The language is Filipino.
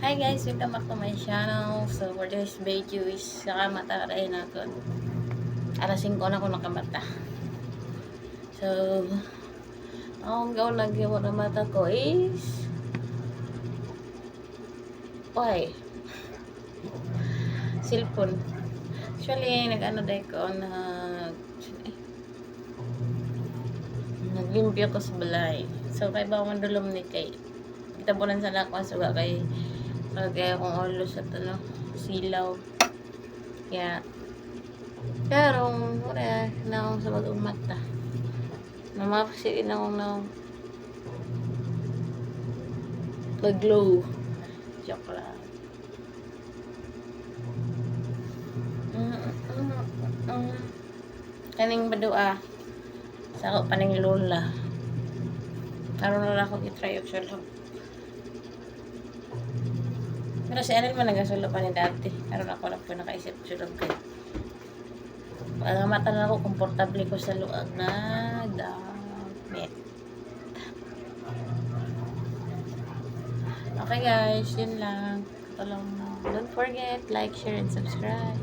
Hi guys, welcome back to my channel. So for this video is nakamataray na ko. Alas 5 na ako nakamata. So ang gawin lagi mo na mata ko is why? Cellphone. Actually, nag-ano day ko naglimpyo ko sa balay. So kay ba mandulom ni kay kita bulan sa lakwa suga kay kaya akong ulo sa silaw. Kaya pero wala na akong sa mag-umata. Namapasiin akong mag-glow. Joke lang. Kaning badua sa ako paning lola. Karon na ako gitry og solo. Pero si Anel man nagasulo pa ni dati. Karon ako lang po nakaisip sulog kay. Ang mata na ako komportable ko sa luag na damit. Okay guys, yun lang. Ito lang na. Don't forget, like, share, and subscribe.